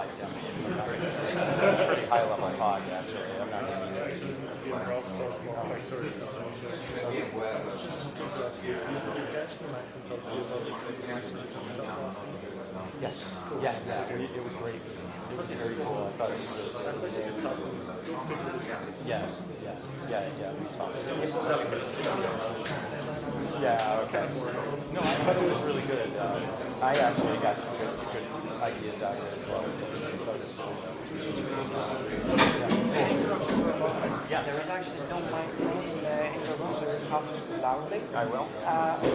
5 minutes. It's a pretty high-level talk, actually. I'm not going to need it. Yes. Yeah. It was great. It was very cool. I thought it was really cool. Yeah. We talked. Yeah. Okay. No, I thought it was really good. I actually got some good ideas out of it as well. So I thought it was Yeah, there is actually no microphone in the room, so you have to speak loudly. I will.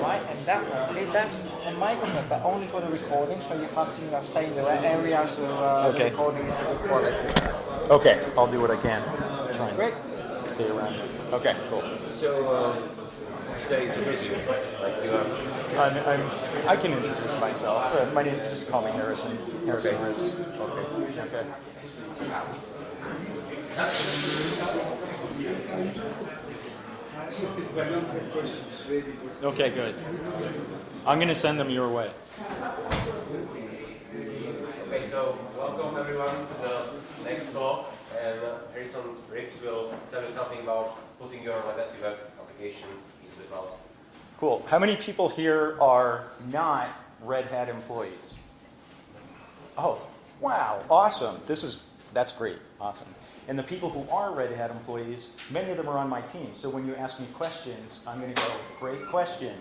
Right, and that's a microphone, but only for the recording, so you have to stay in the right area so the recording is a good quality. Okay, I'll do what I can. Try Great. and stay around. Okay, cool. So, should I introduce you? Like you are? I can introduce myself. My name is, just call me Harrison. Harrison Ritz. Okay. Okay, good. I'm going to send them your way. Okay, so welcome everyone to the next talk. And Harrison Ritz will tell you something about putting your legacy web application into the cloud. Cool. How many people here are not Red Hat employees? Oh, wow, awesome. That's great, awesome. And the people who are Red Hat employees, many of them are on my team. So when you ask me questions, I'm going to go, great question,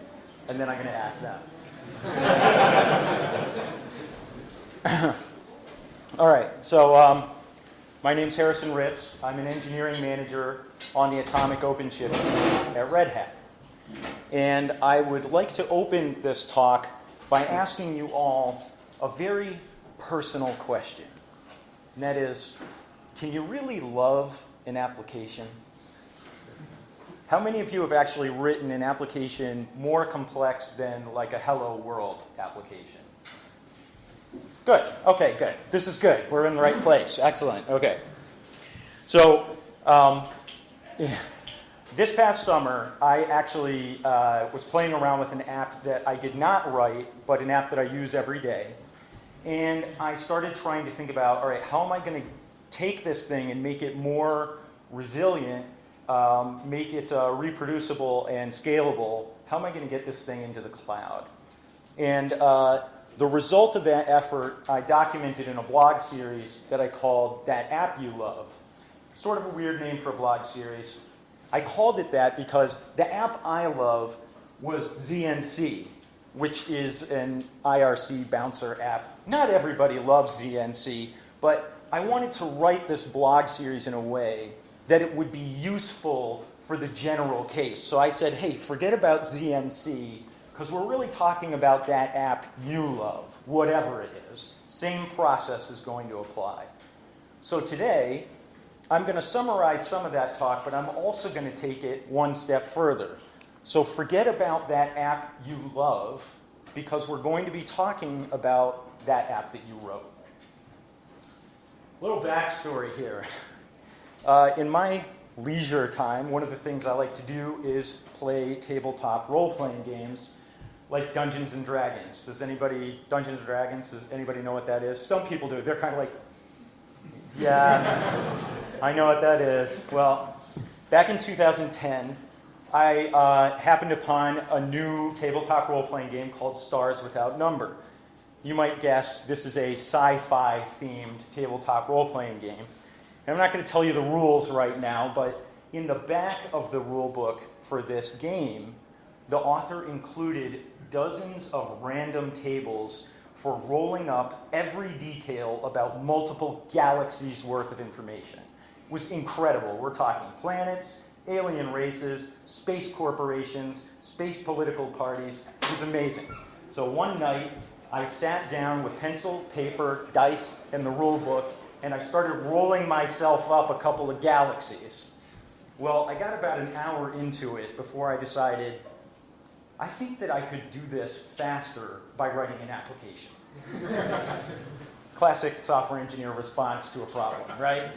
and then I'm going to ask them. All right, so my name's Harrison Ritz. I'm an engineering manager on the Atomic OpenShift team at Red Hat. And I would like to open this talk by asking you all a very personal question. And that is, can you really love an application? How many of you have actually written an application more complex than like a Hello World application? Good. Okay, good. This is good. We're in the right place. Excellent. Okay. So this past summer, I actually was playing around with an app that I did not write, but an app that I use every day. And I started trying to think about, all right, how am I going to take this thing and make it more resilient, make it reproducible and scalable? How am I going to get this thing into the cloud? And the result of that effort, I documented in a blog series that I called That App You Love. Sort of a weird name for a blog series. I called it that because the app I love was ZNC, which is an IRC bouncer app. Not everybody loves ZNC, but I wanted to write this blog series in a way that it would be useful for the general case. So I said, hey, forget about ZNC, because we're really talking about that app you love, whatever it is. Same process is going to apply. So today, I'm going to summarize some of that talk, but I'm also going to take it one step further. So forget about that app you love, because we're going to be talking about that app that you wrote. A little backstory here. In my leisure time, one of the things I like to do is play tabletop role-playing games like Dungeons and Dragons. Does anybody know what that is? Some people do. They're kind of like, yeah, I know what that is. Well, back in 2010, I happened upon a new tabletop role-playing game called Stars Without Number. You might guess this is a sci-fi themed tabletop role-playing game. And I'm not going to tell you the rules right now, but in the back of the rule book for this game, the author included dozens of random tables for rolling up every detail about multiple galaxies worth of information. It was incredible. We're talking planets, alien races, space corporations, space political parties. It was amazing. So one night, I sat down with pencil, paper, dice, and the rule book, and I started rolling myself up a couple of galaxies. Well, I got about an hour into it before I decided, I think that I could do this faster by writing an application. Classic software engineer response to a problem, right?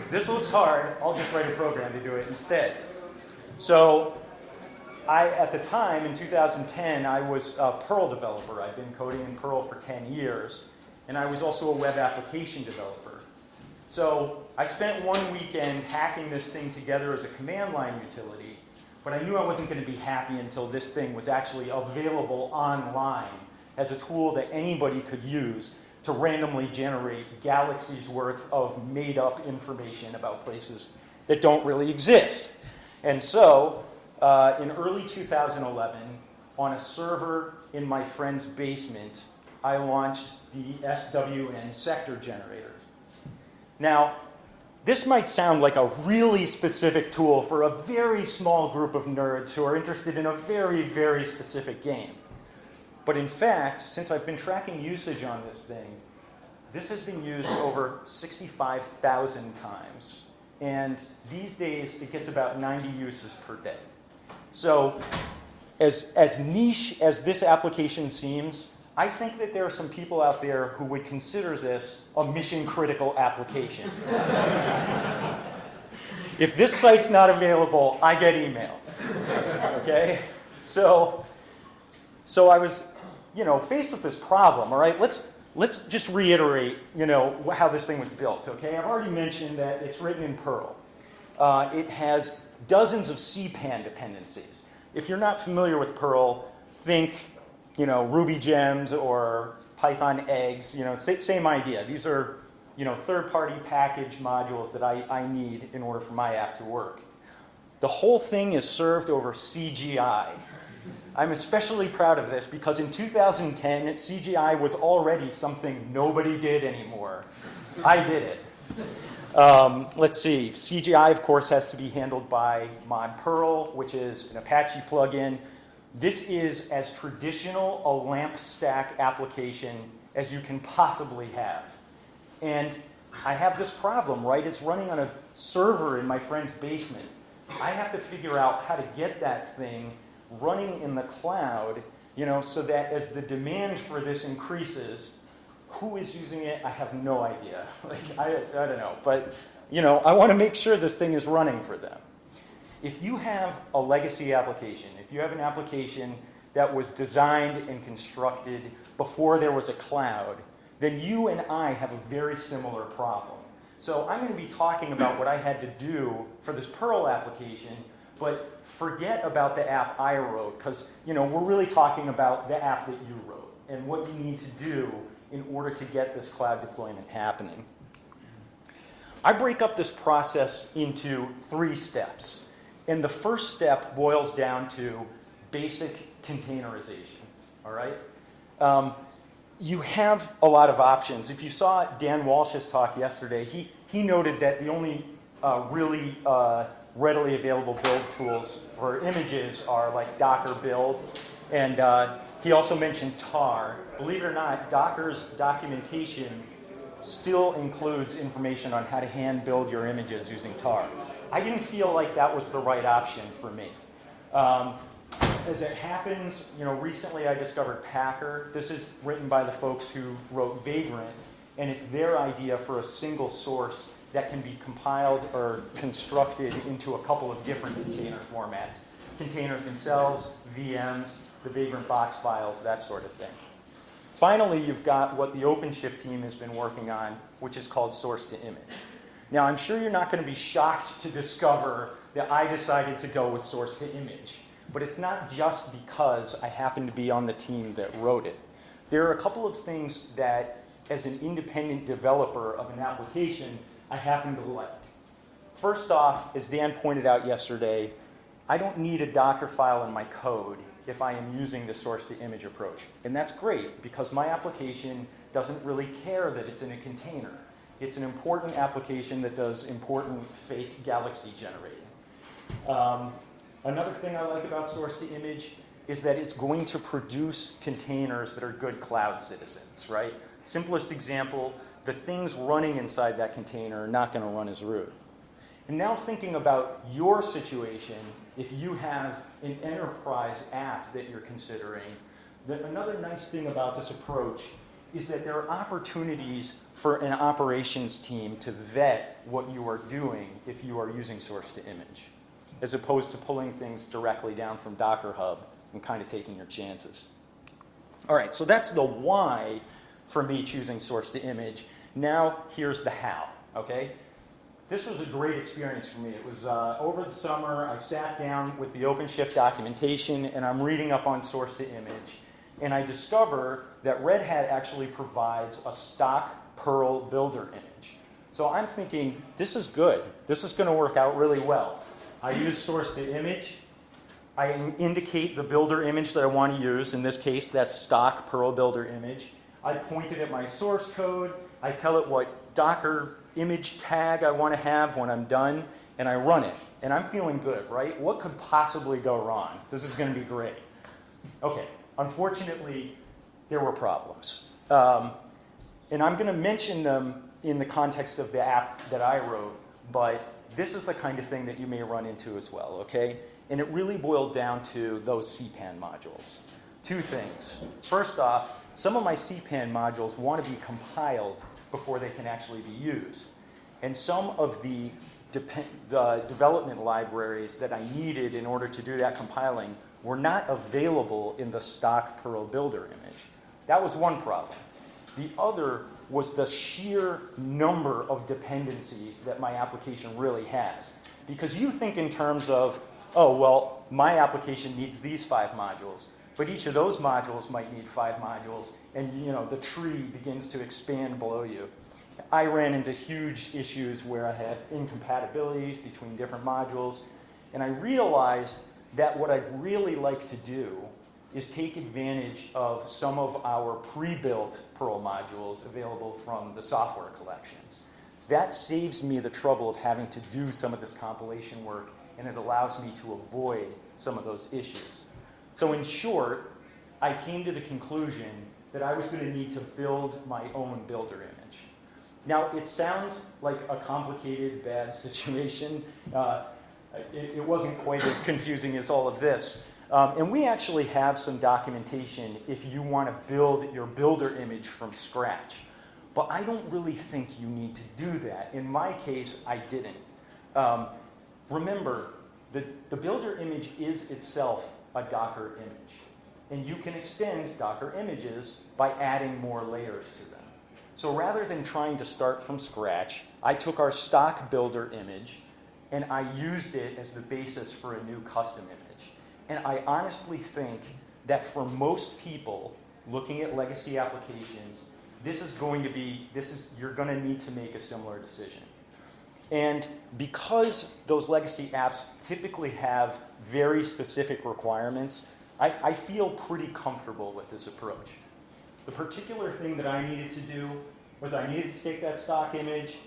This looks hard, I'll just write a program to do it instead. So at the time, in 2010, I was a Perl developer. I'd been coding in Perl for 10 years. and I was also a web application developer. So I spent one weekend hacking this thing together as a command line utility, but I knew I wasn't going to be happy until this thing was actually available online as a tool that anybody could use to randomly generate galaxies worth of made-up information about places that don't really exist. And so, in early 2011, on a server in my friend's basement, I launched the SWN sector generator. Now, this might sound like a really specific tool for a very small group of nerds who are interested in a very, very specific game. But in fact, since I've been tracking usage on this thing, this has been used over 65,000 times. And these days, it gets about 90 uses per day. So as niche as this application seems, I think that there are some people out there who would consider this a mission-critical application. If this site's not available, I get email. Okay? So I was, faced with this problem. All right, let's just reiterate, how this thing was built. Okay, I've already mentioned that it's written in Perl. It has dozens of CPAN dependencies. If you're not familiar with Perl, think, Ruby gems or Python eggs. Same idea. These are, third-party package modules that I need in order for my app to work. The whole thing is served over CGI. I'm especially proud of this because in 2010, CGI was already something nobody did anymore. I did it. Let's see. CGI, of course, has to be handled by Mod Perl, which is an Apache plugin. This is as traditional a LAMP stack application as you can possibly have. And I have this problem, right? It's running on a server in my friend's basement. I have to figure out how to get that thing running in the cloud, so that as the demand for this increases, who is using it? I have no idea. I don't know. But, I want to make sure this thing is running for them. If you have a legacy application, if you have an application that was designed and constructed before there was a cloud, then you and I have a very similar problem. So I'm going to be talking about what I had to do for this Perl application, but forget about the app I wrote, because we're really talking about the app that you wrote and what you need to do in order to get this cloud deployment happening. I break up this process into 3 steps. And the first step boils down to basic containerization. All right? You have a lot of options. If you saw Dan Walsh's talk yesterday, he noted that the only really readily available build tools for images are like Docker build. And he also mentioned tar. Believe it or not, Docker's documentation still includes information on how to hand build your images using tar. I didn't feel like that was the right option for me. As it happens, recently I discovered Packer. This is written by the folks who wrote Vagrant, and it's their idea for a single source that can be compiled or constructed into a couple of different container formats. Containers themselves, VMs, the Vagrant box files, that sort of thing. Finally, you've got what the OpenShift team has been working on, which is called source to image. Now, I'm sure you're not going to be shocked to discover that I decided to go with source to image. But it's not just because I happen to be on the team that wrote it. There are a couple of things that, as an independent developer of an application, I happen to like. First off, as Dan pointed out yesterday, I don't need a Docker file in my code if I am using the source to image approach. And that's great because my application doesn't really care that it's in a container. It's an important application that does important fake galaxy generating. Another thing I like about source to image is that it's going to produce containers that are good cloud citizens, right? Simplest example, the things running inside that container are not going to run as root. And now thinking about your situation, if you have an enterprise app that you're considering, another nice thing about this approach is that there are opportunities for an operations team to vet what you are doing if you are using source to image, as opposed to pulling things directly down from Docker Hub and kind of taking your chances. All right, so that's the why for me choosing source to image. Now, here's the how, okay? This was a great experience for me. It was over the summer, I sat down with the OpenShift documentation, and I'm reading up on source to image. And I discover that Red Hat actually provides a stock Perl builder image. So I'm thinking, this is good. This is going to work out really well. I use source to image. I indicate the builder image that I want to use. In this case, that's stock Perl builder image. I point it at my source code. I tell it what Docker image tag I want to have when I'm done, and I run it. And I'm feeling good, right? What could possibly go wrong? This is going to be great. Okay, unfortunately, there were problems. And I'm going to mention them in the context of the app that I wrote, but this is the kind of thing that you may run into as well, okay? And it really boiled down to those CPAN modules. Two things. First off, some of my CPAN modules want to be compiled before they can actually be used. And some of the development libraries that I needed in order to do that compiling were not available in the stock Perl builder image. That was one problem. The other was the sheer number of dependencies that my application really has. Because you think in terms of, oh, well, my application needs these 5 modules, but each of those modules might need 5 modules, and the tree begins to expand below you. I ran into huge issues where I have incompatibilities between different modules, and I realized that what I'd really like to do is take advantage of some of our pre-built Perl modules available from the software collections. That saves me the trouble of having to do some of this compilation work, and it allows me to avoid some of those issues. So in short, I came to the conclusion that I was going to need to build my own builder image. Now, it sounds like a complicated, bad situation. It wasn't quite as confusing as all of this. And we actually have some documentation if you want to build your builder image from scratch. But I don't really think you need to do that. In my case, I didn't. Remember, the builder image is itself a Docker image. And you can extend Docker images by adding more layers to them. So rather than trying to start from scratch, I took our stock builder image and I used it as the basis for a new custom image. And I honestly think that for most people looking at legacy applications, you're going to need to make a similar decision. And because those legacy apps typically have very specific requirements, I feel pretty comfortable with this approach. The particular thing that I needed to do was I needed to take that stock image,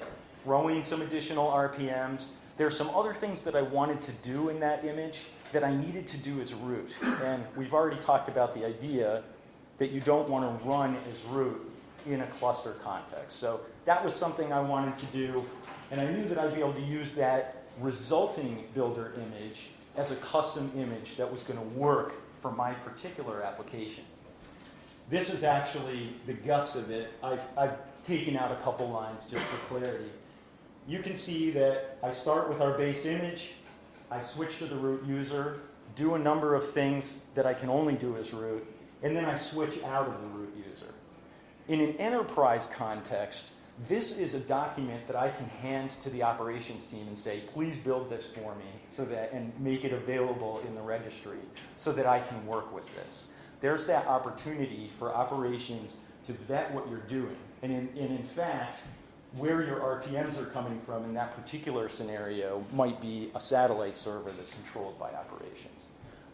throw in some additional RPMs. There are some other things that I wanted to do in that image that I needed to do as root. And we've already talked about the idea that you don't want to run as root in a cluster context. So that was something I wanted to do, and I knew that I'd be able to use that resulting builder image as a custom image that was going to work for my particular application. This is actually the guts of it. I've taken out a couple lines just for clarity. You can see that I start with our base image, I switch to the root user, do a number of things that I can only do as root, and then I switch out of the root user. In an enterprise context, this is a document that I can hand to the operations team and say, please build this for me and make it available in the registry so that I can work with this. There's that opportunity for operations to vet what you're doing. And in fact, where your RPMs are coming from in that particular scenario might be a satellite server that's controlled by operations.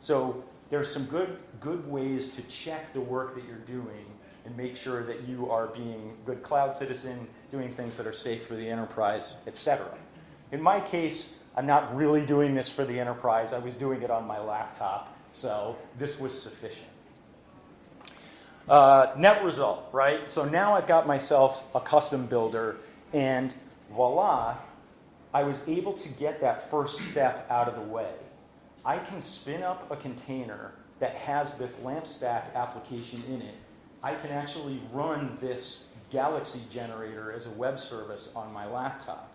So there's some good ways to check the work that you're doing and make sure that you are being a good cloud citizen, doing things that are safe for the enterprise, etc. In my case, I'm not really doing this for the enterprise. I was doing it on my laptop, so this was sufficient. Net result, right? So now I've got myself a custom builder, and voila, I was able to get that first step out of the way. I can spin up a container that has this LAMP stack application in it. I can actually run this Galaxy generator as a web service on my laptop.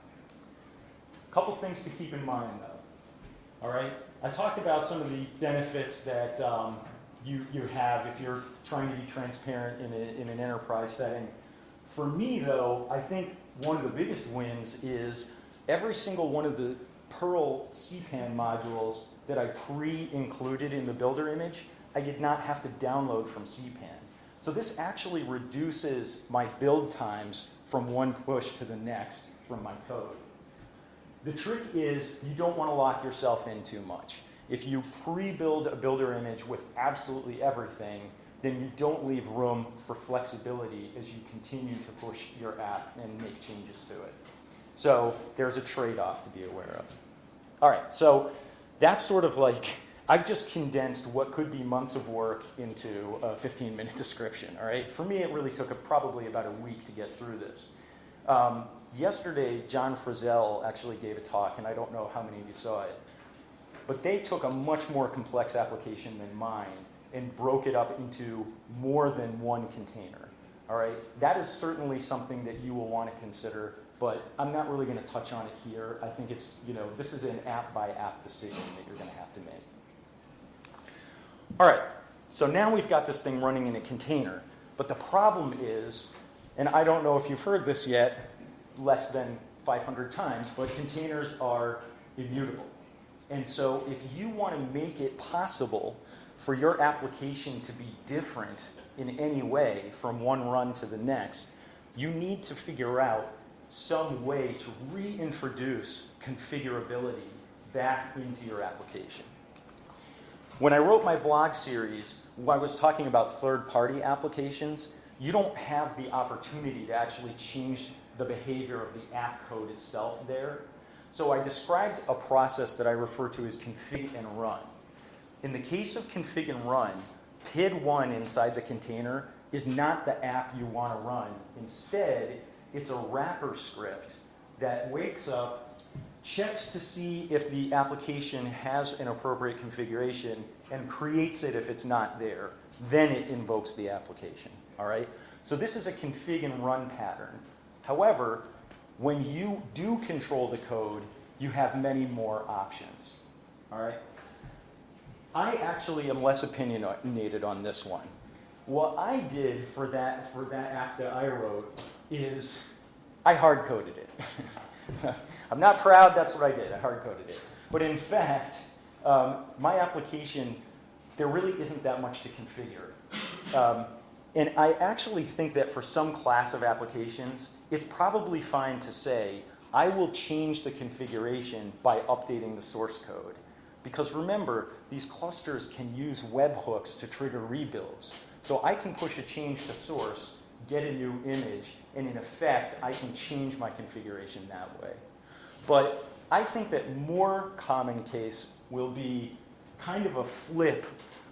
A couple things to keep in mind, though. All right, I talked about some of the benefits that you have if you're trying to be transparent in an enterprise setting. For me, though, I think one of the biggest wins is every single one of the Perl CPAN modules that I pre-included in the builder image, I did not have to download from CPAN. So this actually reduces my build times from one push to the next from my code. The trick is you don't want to lock yourself in too much. If you pre-build a builder image with absolutely everything, then you don't leave room for flexibility as you continue to push your app and make changes to it. So there's a trade-off to be aware of. All right, so that's sort of like, I've just condensed what could be months of work into a 15-minute description, all right? For me, it really took probably about a week to get through this. Yesterday, John Frizzell actually gave a talk, and I don't know how many of you saw it, but they took a much more complex application than mine and broke it up into more than one container, all right? That is certainly something that you will want to consider, but I'm not really going to touch on it here. I think it's, this is an app-by-app decision that you're going to have to make. All right, so now we've got this thing running in a container, but the problem is, and I don't know if you've heard this yet, less than 500 times, but containers are immutable. And so if you want to make it possible for your application to be different in any way from one run to the next, you need to figure out some way to reintroduce configurability back into your application. When I wrote my blog series, when I was talking about third-party applications, you don't have the opportunity to actually change the behavior of the app code itself there. So I described a process that I refer to as config and run. In the case of config and run, PID1 inside the container is not the app you want to run. Instead, it's a wrapper script that wakes up, checks to see if the application has an appropriate configuration, and creates it if it's not there. Then it invokes the application, all right? So this is a config and run pattern. However, when you do control the code, you have many more options, all right? I actually am less opinionated on this one. What I did for that app that I wrote is I hard-coded it. I'm not proud, that's what I did. I hard-coded it. But in fact, my application, there really isn't that much to configure. And I actually think that for some class of applications, it's probably fine to say, I will change the configuration by updating the source code. Because remember, these clusters can use webhooks to trigger rebuilds. So I can push a change to source, get a new image, and in effect, I can change my configuration that way. But I think that more common case will be kind of a flip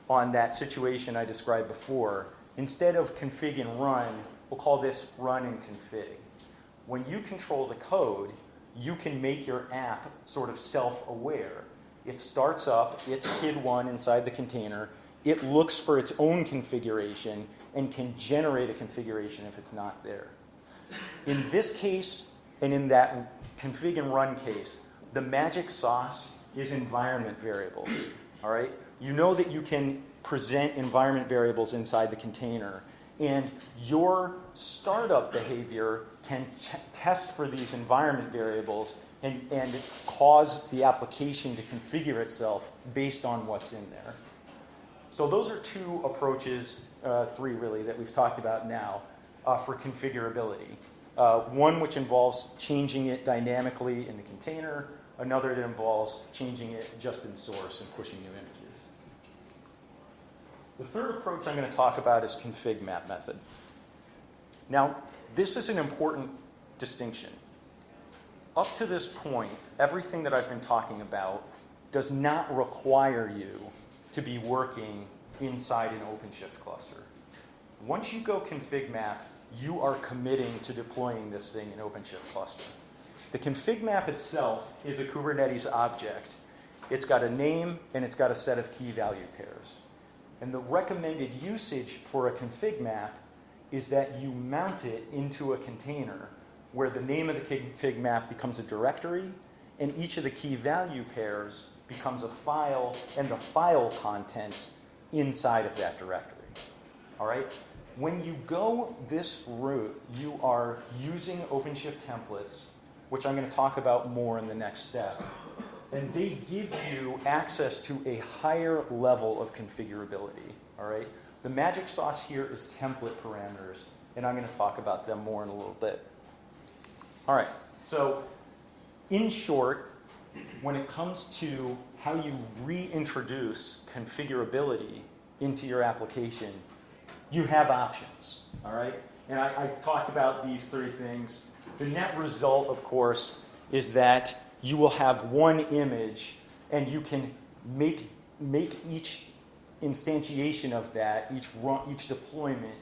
on that situation I described before. Instead of config and run, we'll call this run and config. When you control the code, you can make your app sort of self-aware. It starts up, it's PID1 inside the container, it looks for its own configuration and can generate a configuration if it's not there. In this case, and in that config and run case, the magic sauce is environment variables, all right? You know that you can present environment variables inside the container, and your startup behavior can test for these environment variables and cause the application to configure itself based on what's in there. So those are two approaches, three really, that we've talked about now for configurability. One which involves changing it dynamically in the container, another that involves changing it just in source and pushing new images. The third approach I'm going to talk about is config map method. Now, this is an important distinction. Up to this point, everything that I've been talking about does not require you to be working inside an OpenShift cluster. Once you go config map, you are committing to deploying this thing in OpenShift cluster. The config map itself is a Kubernetes object. It's got a name and it's got a set of key value pairs. And the recommended usage for a config map is that you mount it into a container where the name of the config map becomes a directory and each of the key value pairs becomes a file and the file contents inside of that directory. All right? When you go this route, you are using OpenShift templates, which I'm going to talk about more in the next step. And they give you access to a higher level of configurability. All right? The magic sauce here is template parameters, and I'm going to talk about them more in a little bit. All right. So, in short, when it comes to how you reintroduce configurability into your application, you have options, all right? And I talked about these three things. The net result, of course, is that you will have one image, and you can make each instantiation of that, each deployment,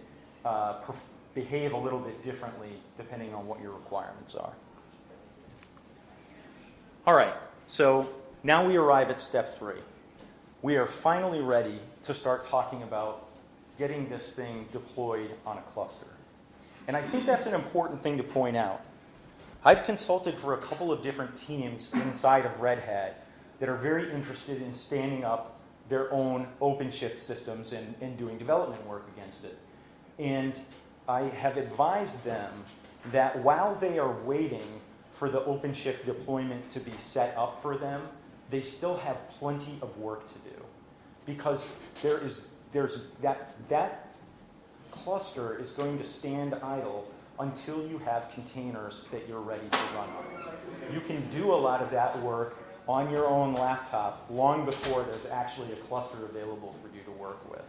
behave a little bit differently depending on what your requirements are. All right, so now we arrive at step 3. We are finally ready to start talking about getting this thing deployed on a cluster. And I think that's an important thing to point out. I've consulted for a couple of different teams inside of Red Hat that are very interested in standing up their own OpenShift systems and doing development work against it. And I have advised them that while they are waiting for the OpenShift deployment to be set up for them, they still have plenty of work to do. Because there's that cluster is going to stand idle until you have containers that you're ready to run on. You can do a lot of that work on your own laptop long before there's actually a cluster available for you to work with.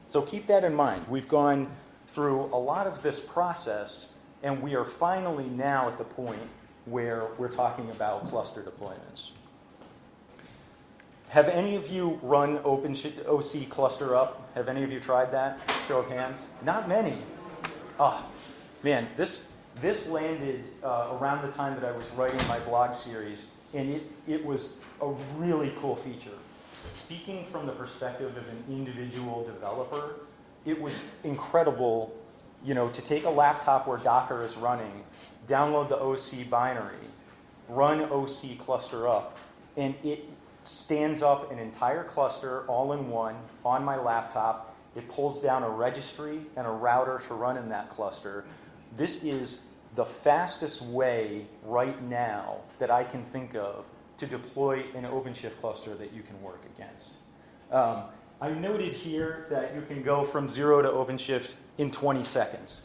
So keep that in mind. We've gone through a lot of this process, and we are finally now at the point where we're talking about cluster deployments. Have any of you run OC cluster up? Have any of you tried that? Show of hands. Not many. Oh, man, this landed around the time that I was writing my blog series, and it was a really cool feature. Speaking from the perspective of an individual developer, it was incredible, to take a laptop where Docker is running, download the OC binary, run OC cluster up, and it stands up an entire cluster all in one on my laptop. It pulls down a registry and a router to run in that cluster. This is the fastest way right now that I can think of to deploy an OpenShift cluster that you can work against. I noted here that you can go from 0 to OpenShift in 20 seconds.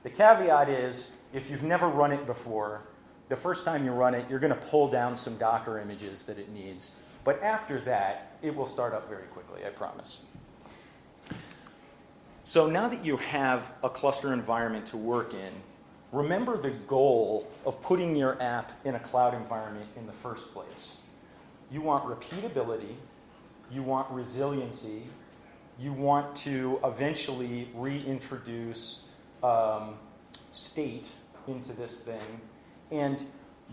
The caveat is, if you've never run it before, the first time you run it, you're going to pull down some Docker images that it needs. But after that, it will start up very quickly, I promise. So now that you have a cluster environment to work in, remember the goal of putting your app in a cloud environment in the first place. You want repeatability, you want resiliency, you want to eventually reintroduce state into this thing, and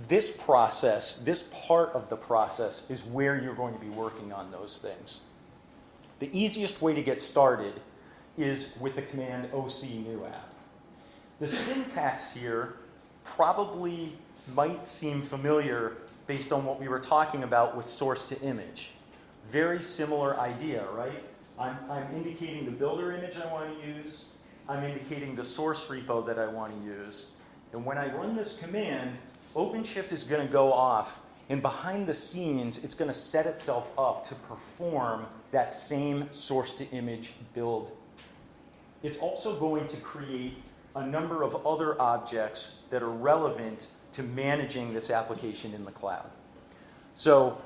this process, this part of the process, is where you're going to be working on those things. The easiest way to get started is with the command OC new app. The syntax here probably might seem familiar based on what we were talking about with source to image. Very similar idea, right? I'm indicating the builder image I want to use. I'm indicating the source repo that I want to use. And when I run this command, OpenShift is going to go off, and behind the scenes, it's going to set itself up to perform that same source to image build. It's also going to create a number of other objects that are relevant to managing this application in the cloud. So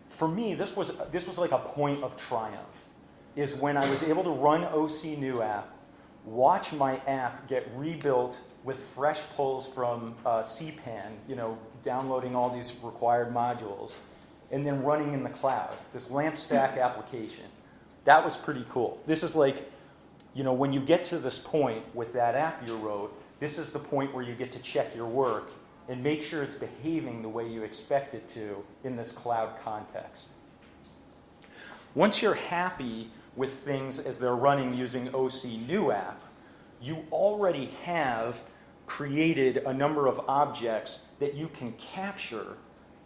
for me, this was like a point of triumph, is when I was able to run OC new app, watch my app get rebuilt with fresh pulls from CPAN, downloading all these required modules, and then running in the cloud, this LAMP stack application. That was pretty cool. This is like, when you get to this point with that app you wrote, this is the point where you get to check your work and make sure it's behaving the way you expect it to in this cloud context. Once you're happy with things as they're running using OC new app, you already have created a number of objects that you can capture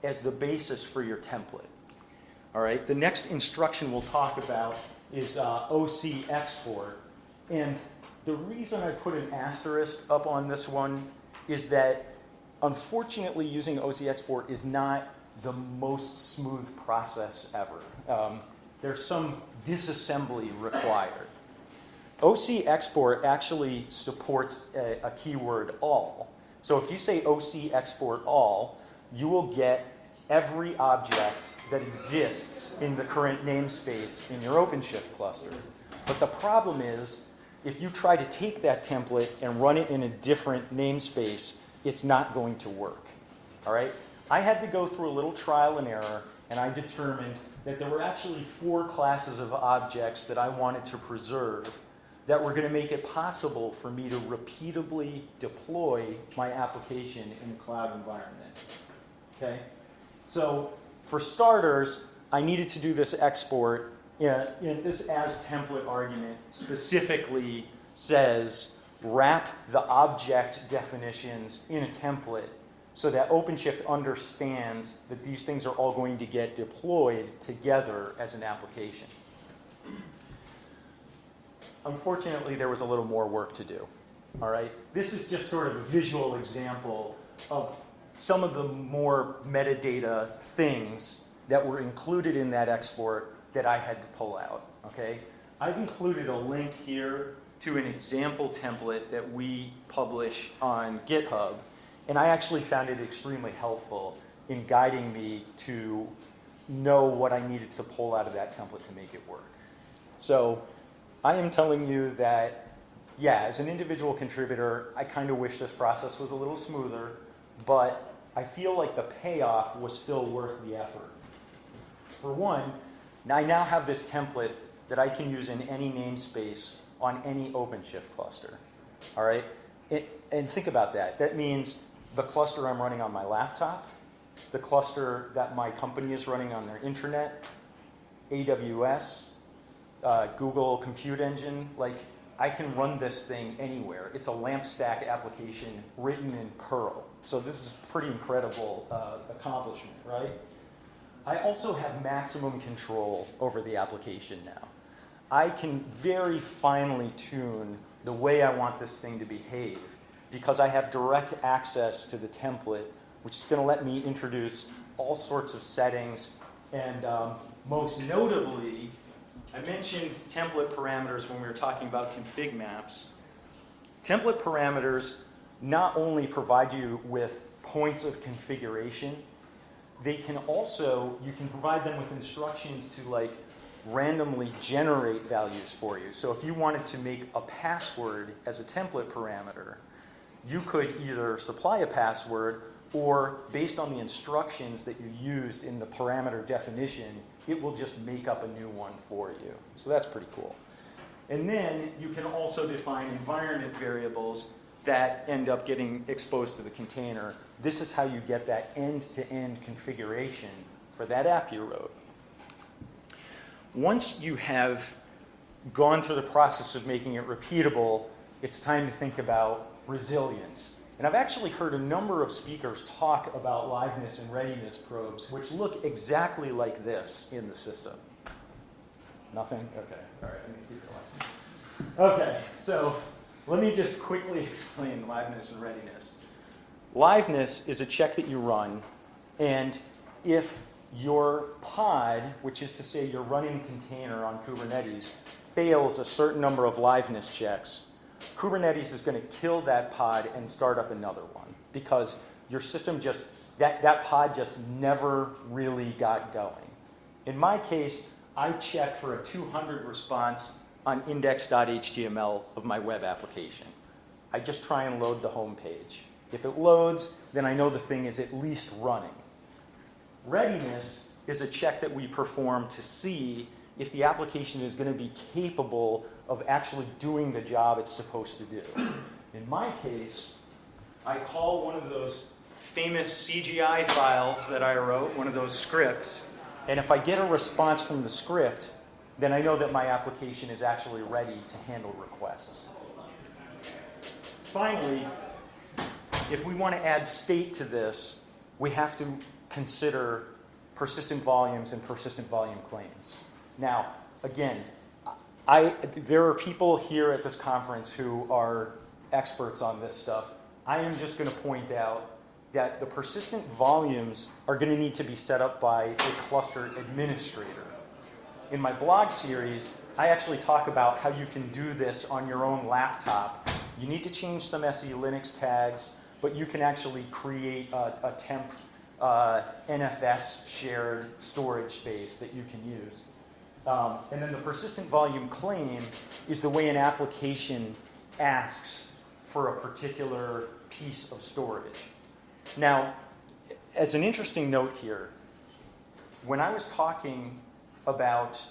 as the basis for your template. All right, the next instruction we'll talk about is OC export. And the reason I put an asterisk up on this one is that, unfortunately, using OC export is not the most smooth process ever. There's some disassembly required. OC export actually supports a keyword all. So if you say OC export all, you will get every object that exists in the current namespace in your OpenShift cluster. But the problem is, if you try to take that template and run it in a different namespace, it's not going to work. All right? I had to go through a little trial and error, and I determined that there were actually 4 classes of objects that I wanted to preserve that were going to make it possible for me to repeatably deploy my application in a cloud environment. Okay? So for starters, I needed to do this export. This as template argument specifically says wrap the object definitions in a template so that OpenShift understands that these things are all going to get deployed together as an application. Unfortunately, there was a little more work to do. All right? This is just sort of a visual example of some of the more metadata things that were included in that export that I had to pull out. Okay? I've included a link here to an example template that we publish on GitHub, and I actually found it extremely helpful in guiding me to know what I needed to pull out of that template to make it work. So I am telling you that, yeah, as an individual contributor, I kind of wish this process was a little smoother, but I feel like the payoff was still worth the effort. For one, I now have this template that I can use in any namespace on any OpenShift cluster. All right? And think about that. That means the cluster I'm running on my laptop, the cluster that my company is running on their intranet, AWS, Google Compute Engine, like I can run this thing anywhere. It's a LAMP stack application written in Perl. So this is pretty incredible accomplishment, right? I also have maximum control over the application now. I can very finely tune the way I want this thing to behave because I have direct access to the template, which is going to let me introduce all sorts of settings. And most notably, I mentioned template parameters when we were talking about config maps. Template parameters not only provide you with points of configuration, they can also, you can provide them with instructions to like randomly generate values for you. So if you wanted to make a password as a template parameter, you could either supply a password or based on the instructions that you used in the parameter definition, it will just make up a new one for you. So that's pretty cool. And then you can also define environment variables that end up getting exposed to the container. This is how you get that end-to-end configuration for that app you wrote. Once you have gone through the process of making it repeatable, it's time to think about resilience. And I've actually heard a number of speakers talk about liveness and readiness probes, which look exactly like this in the system. Nothing? Okay. All right. I'm going to keep going. Okay. So let me just quickly explain liveness and readiness. Liveness is a check that you run, and if your pod, which is to say your running container on Kubernetes, fails a certain number of liveness checks, Kubernetes is going to kill that pod and start up another one because your system just, that pod just never really got going. In my case, I check for a 200 response on index.html of my web application. I just try and load the home page. If it loads, then I know the thing is at least running. Readiness is a check that we perform to see if the application is going to be capable of actually doing the job it's supposed to do. In my case, I call one of those famous CGI files that I wrote, one of those scripts, and if I get a response from the script, then I know that my application is actually ready to handle requests. Finally, if we want to add state to this, we have to consider persistent volumes and persistent volume claims. Now, again, There are people here at this conference who are experts on this stuff. I am just going to point out that the persistent volumes are going to need to be set up by a cluster administrator. In my blog series, I actually talk about how you can do this on your own laptop. You need to change some SE Linux tags, but you can actually create a temp NFS shared storage space that you can use. And then the persistent volume claim is the way an application asks for a particular piece of storage. Now, as an interesting note here, when I was talking about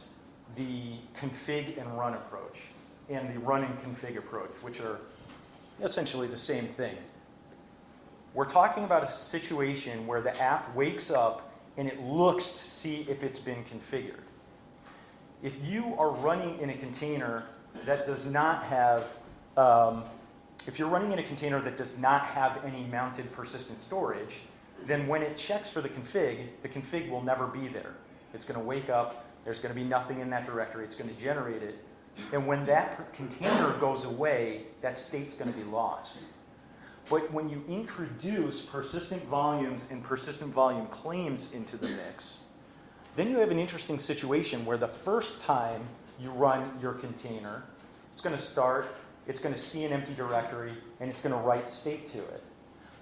the config and run approach and the run and config approach, which are essentially the same thing, we're talking about a situation where the app wakes up and it looks to see if it's been configured. If you are running in a container that does not have, if you're running in a container that does not have any mounted persistent storage, then when it checks for the config will never be there. It's going to wake up, there's going to be nothing in that directory, it's going to generate it, and when that container goes away, that state's going to be lost. But when you introduce persistent volumes and persistent volume claims into the mix, then you have an interesting situation where the first time you run your container, it's going to start, it's going to see an empty directory, and it's going to write state to it.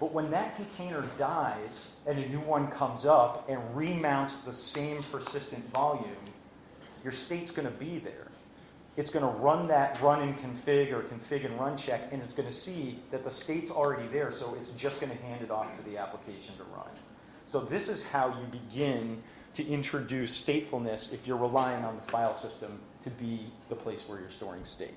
But when that container dies and a new one comes up and remounts the same persistent volume, your state's going to be there. It's going to run that run and config or config and run check, and it's going to see that the state's already there, so it's just going to hand it off to the application to run. So this is how you begin to introduce statefulness if you're relying on the file system to be the place where you're storing state.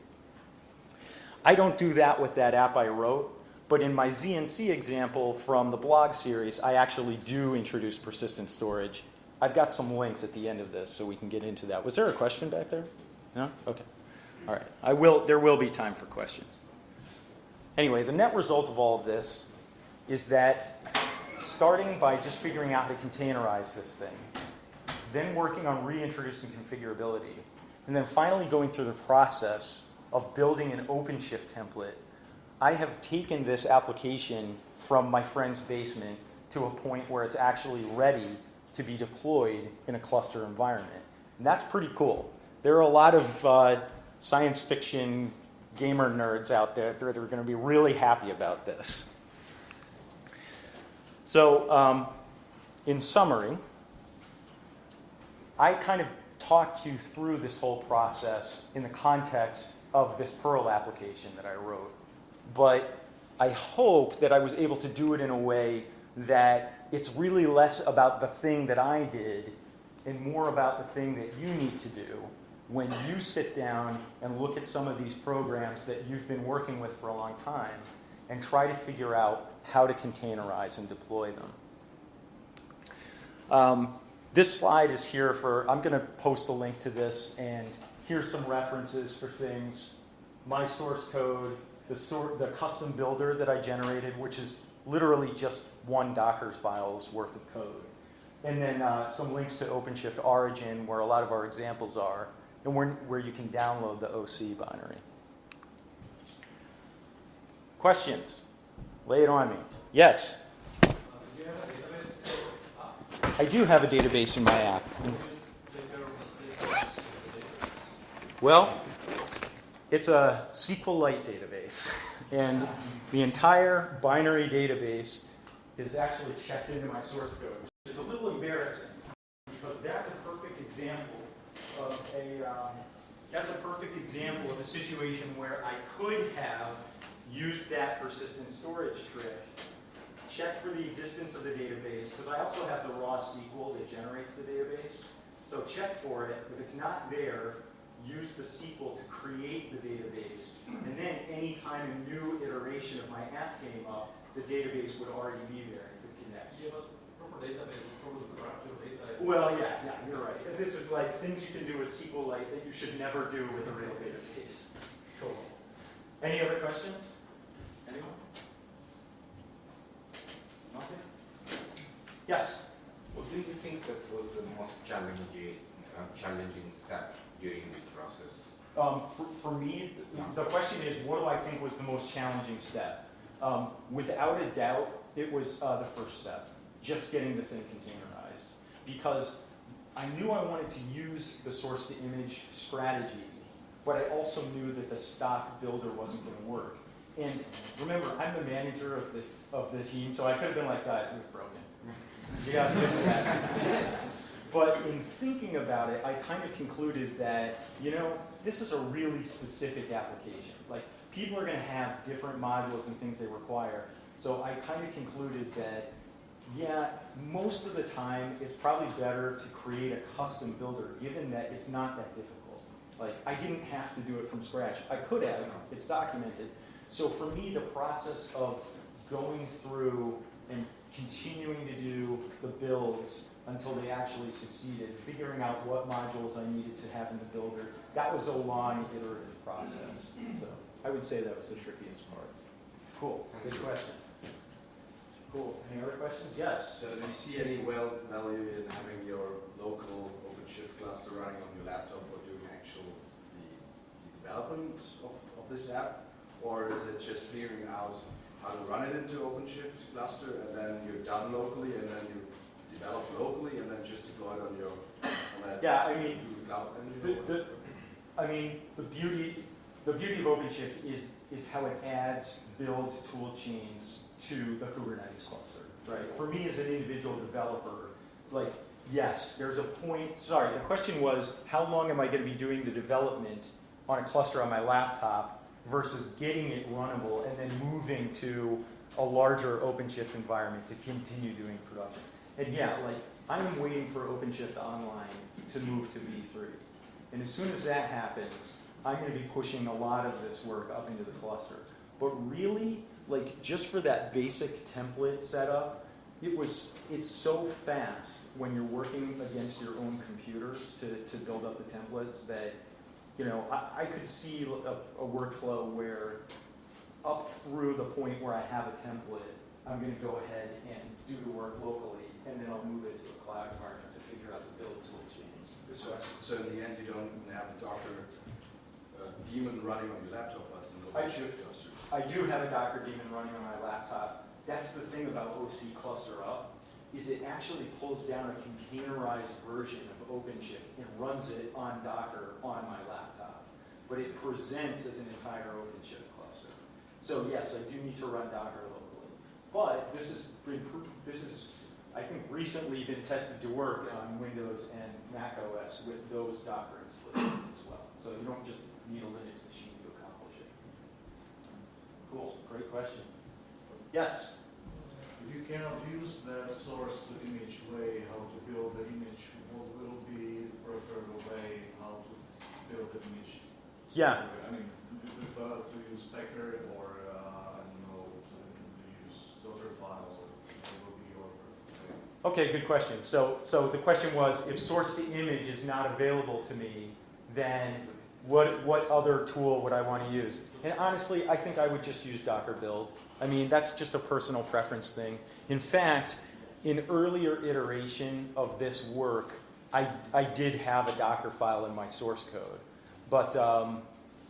I don't do that with that app I wrote, but in my ZNC example from the blog series, I actually do introduce persistent storage. I've got some links at the end of this so we can get into that. Was there a question back there? No? Okay. All right. There will be time for questions. Anyway, the net result of all of this is that starting by just figuring out how to containerize this thing, then working on reintroducing configurability, and then finally going through the process of building an OpenShift template, I have taken this application from my friend's basement to a point where it's actually ready to be deployed in a cluster environment. And that's pretty cool. There are a lot of science fiction gamer nerds out there that are going to be really happy about this. So in summary, I kind of talked you through this whole process in the context of this Perl application that I wrote. But I hope that I was able to do it in a way that it's really less about the thing that I did and more about the thing that you need to do when you sit down and look at some of these programs that you've been working with for a long time and try to figure out how to containerize and deploy them. This slide is here for, I'm going to post a link to this, and here's some references for things. My source code, the custom builder that I generated, which is literally just one Docker's file's worth of code. And then some links to OpenShift Origin, where a lot of our examples are, and where you can download the OC binary. Questions? Lay it on me. Yes? I do have a database in my app. Well, it's a SQLite database. And the entire binary database is actually checked into my source code, which is a little embarrassing because that's a perfect example of a situation where I could have used that persistent storage trick, check for the existence of the database, because I also have the raw SQL that generates the database. So check for it. If it's not there, use the SQL to create the database. And then anytime a new iteration of my app came up, the database would already be there and could connect. Yeah, but proper database, probably corrupt your data. Well, yeah, you're right. And this is like things you can do with SQLite that you should never do with a real database. Cool. Any other questions? Anyone? Nothing? Yes? What do you think that was the most challenging step during this process? For me, the question is, what do I think was the most challenging step? Without a doubt, it was the first step, just getting the thing containerized. Because I knew I wanted to use the source to image strategy, but I also knew that the stock builder wasn't going to work. And remember, I'm the manager of the team, so I could have been like, guys, this is broken. You got to fix that. But in thinking about it, I kind of concluded that, this is a really specific application. Like, people are going to have different modules and things they require. So I kind of concluded that, yeah, most of the time, it's probably better to create a custom builder, given that it's not that difficult. Like, I didn't have to do it from scratch. I could have. It's documented. So for me, the process of going through and continuing to do the builds until they actually succeeded, figuring out what modules I needed to have in the builder, that was a long, iterative process. So I would say that was the trickiest part. Cool. Good question. Cool. Any other questions? Yes? So do you see any value in having your local OpenShift cluster running on your laptop for doing the development of this app? Or is it just figuring out how to run it into OpenShift cluster and then you're done locally and then you develop locally and then just deploy it on that Yeah, I mean, cloud engine? the beauty of OpenShift is how it adds build tool chains to the Kubernetes cluster, right? For me as an individual developer, like, yes, there's a point, sorry, the question was, how long am I going to be doing the development on a cluster on my laptop versus getting it runnable and then moving to a larger OpenShift environment to continue doing production. And yeah, like, I'm waiting for OpenShift Online to move to V3. And as soon as that happens, I'm going to be pushing a lot of this work up into the cluster. But really, like, just for that basic template setup, it's so fast when you're working against your own computer to build up the templates that, I could see a workflow where up through the point where I have a template, I'm going to go ahead and do the work locally, and then I'll move it to a cloud environment to figure out the build tool chains. So in the end, you don't have a Docker daemon running on your laptop, but an OpenShift cluster. I do have a Docker daemon running on my laptop. That's the thing about OC Cluster Up, is it actually pulls down a containerized version of OpenShift and runs it on Docker on my laptop. But it presents as an entire OpenShift cluster. So yes, I do need to run Docker locally. But this is, I think, recently been tested to work on Windows and Mac OS with those Docker installations as well. So you don't just need a Linux machine to accomplish it. Cool, great question. Yes? If you cannot use that source to image way, how to build the image, what will be the preferable way how to build the image? Yeah. I mean, do you prefer to use Packer or, I don't know, to use Docker files, or what will be your way? Okay, good question. So the question was, if source to image is not available to me, then what other tool would I want to use? And honestly, I think I would just use Docker build. I mean, that's just a personal preference thing. In fact, in earlier iteration of this work, I did have a Docker file in my source code. But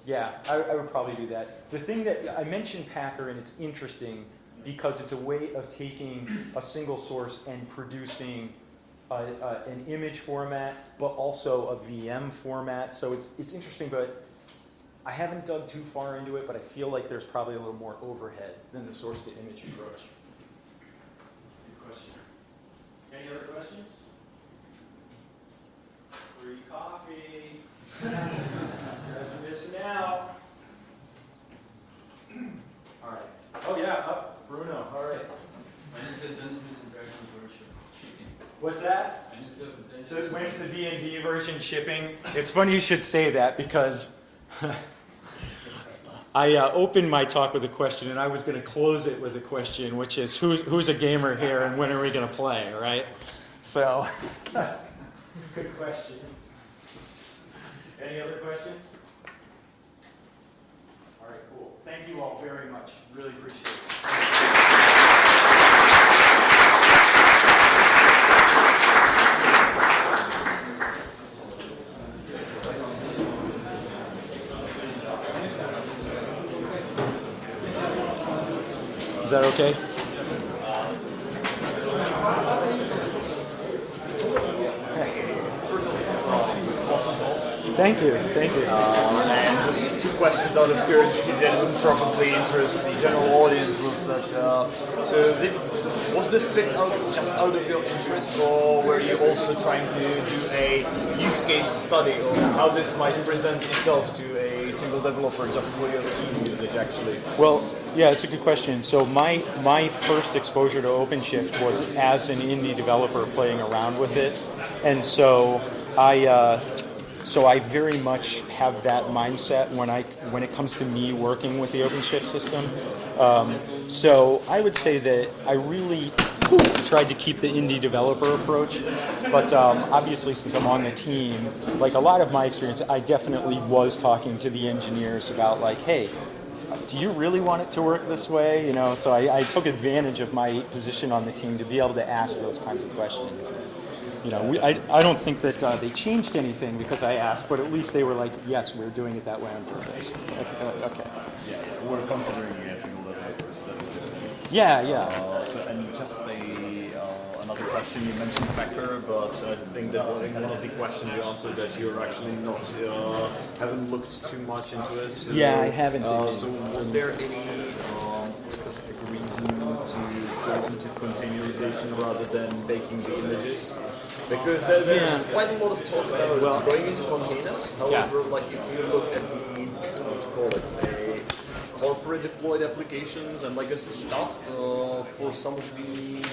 yeah, I would probably do that. The thing that I mentioned Packer, and it's interesting because it's a way of taking a single source and producing an image format, but also a VM format. So it's interesting, but I haven't dug too far into it, but I feel like there's probably a little more overhead than the source to image approach. Good question. Any other questions? Free coffee. You guys are missing out. All right. Oh yeah, up Bruno. All right. When is the Dungeons and Dragons version shipping? What's that? When is the Dungeons When's the D&D version shipping? It's funny you should say that because I opened my talk with a question, and I was going to close it with a question, which is who's a gamer here, and when are we going to play, right? So, good question. Any other questions? All right, cool. Thank you all very much. Really appreciate it. that okay? Awesome talk. Thank you, thank you. And just two questions out of curiosity that would probably interest the general audience was that, was this picked out just out of your interest, or were you also trying to do a use case study of how this might present itself to a single developer just for your team usage actually? Well, yeah, it's a good question. So my first exposure to OpenShift was as an indie developer playing around with it, and so I very much have that mindset when it comes to me working with the OpenShift system. So I would say that I really tried to keep the indie developer approach, but obviously since I'm on the team, like a lot of my experience, I definitely was talking to the engineers about like, hey, do you really want it to work this way? You know, so I took advantage of my position on the team to be able to ask those kinds of questions. You know, I don't think that they changed anything because I asked, but at least they were like, yes, we're doing it that way on purpose. Okay. Yeah, we're considering it as single developers. That's good. Yeah. And just another question. You mentioned Packer, but I think that one of the questions you answered that you're actually not haven't looked too much into it. So, Yeah, I haven't. So was there any specific reason to go into containerization rather than baking the images? Because there's quite a lot of talk about going into containers. However, like if you look at the what to call it, the corporate deployed applications and legacy stuff, for some of the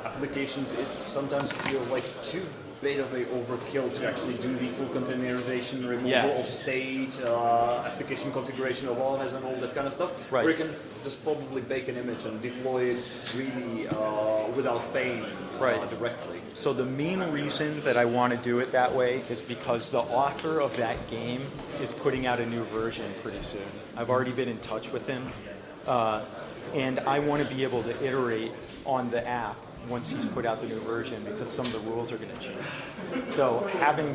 applications, it sometimes feels like too bit of a overkill to actually do the full containerization, removal of state, application configuration of ONS and all that kind of stuff. Right. Where you can just probably bake an image and deploy it really without paying directly. So the main reason that I want to do it that way is because the author of that game is putting out a new version pretty soon. I've already been in touch with him, and I want to be able to iterate on the app once he's put out the new version because some of the rules are going to change. So having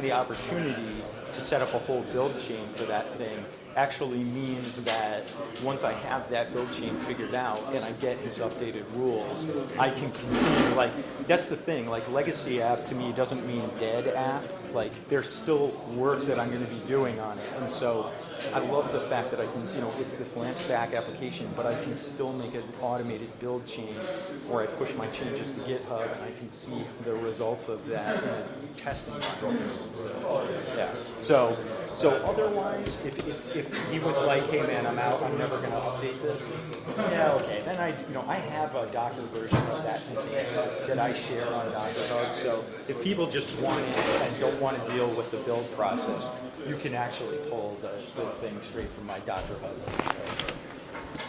the opportunity to set up a whole build chain for that thing actually means that once I have that build chain figured out and I get his updated rules, I can continue. Like, that's the thing. Like, legacy app to me doesn't mean dead app. Like, there's still work that I'm going to be doing on it. And so I love the fact that I can, it's this LAMP stack application, but I can still make an automated build chain where I push my changes to GitHub and I can see the results of that in a testing environment. So otherwise, if he was like, hey man, I'm out, I'm never going to update this, okay. Then I have a Docker version of that container that I share on Docker Hub. So if people just want it and don't want to deal with the build process, you can actually pull the thing straight from my Docker Hub.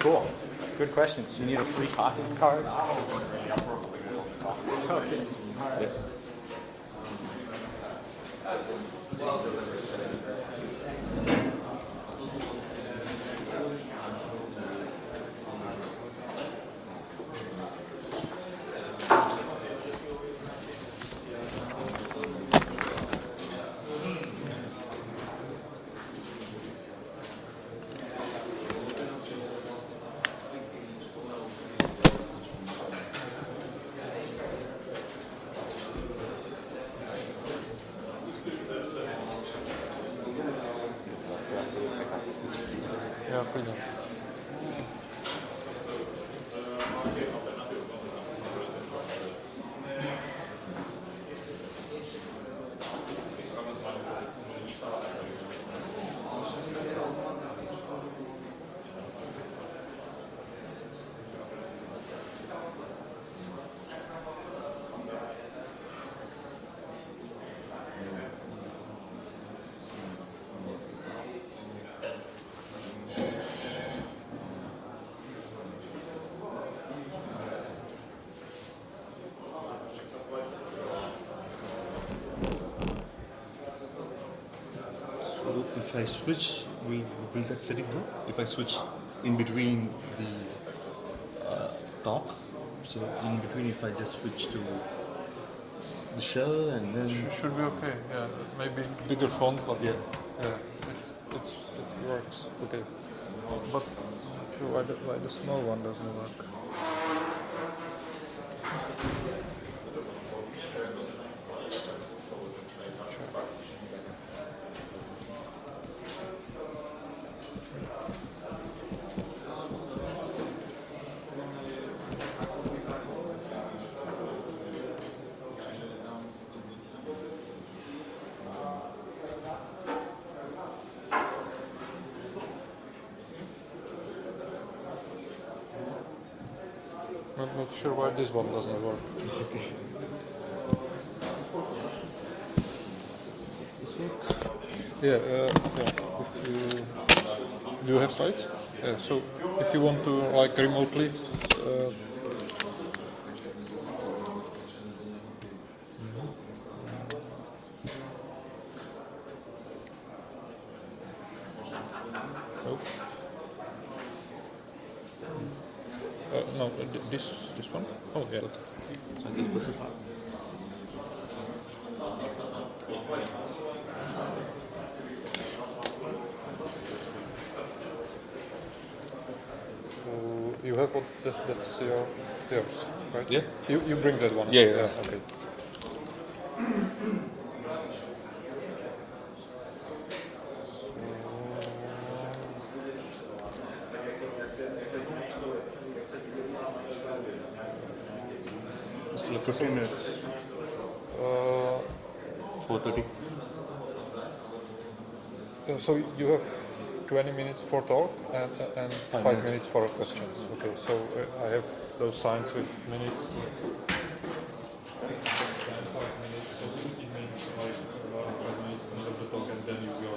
Cool. Good questions. You need a free coffee card? Okay. All right. If I switch, will that setting go? If I switch in between the talk, so in between if I just switch to the shell and then... Should be okay, yeah. Maybe bigger font, but yeah, it works, okay. But sure why the small one doesn't work. Not sure why this one doesn't work. Does this work? Yeah, If you do you have sites? Yeah. So if you want to like remotely. Oh. No, this one. Oh yeah. So I just press it hard. You have what? That's yours, right? Yeah. You bring that one. Yeah. Okay. Still 15 minutes. 4:30. So you have 20 minutes for talk and 5 minutes for questions. Okay, so I have those signs with minutes. 5 minutes, so it means like 5 minutes of the talk and then you go.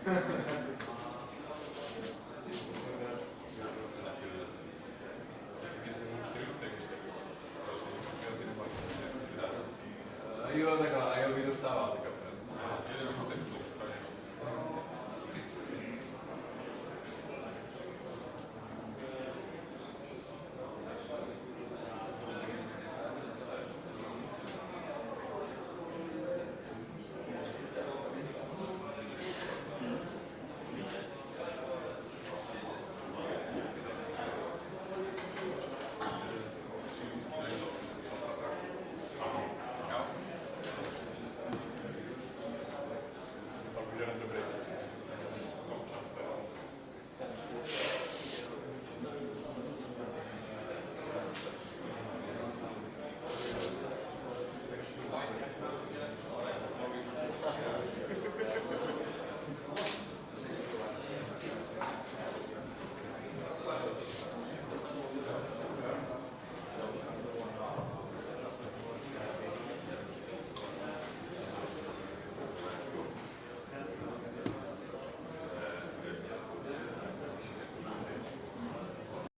Bye.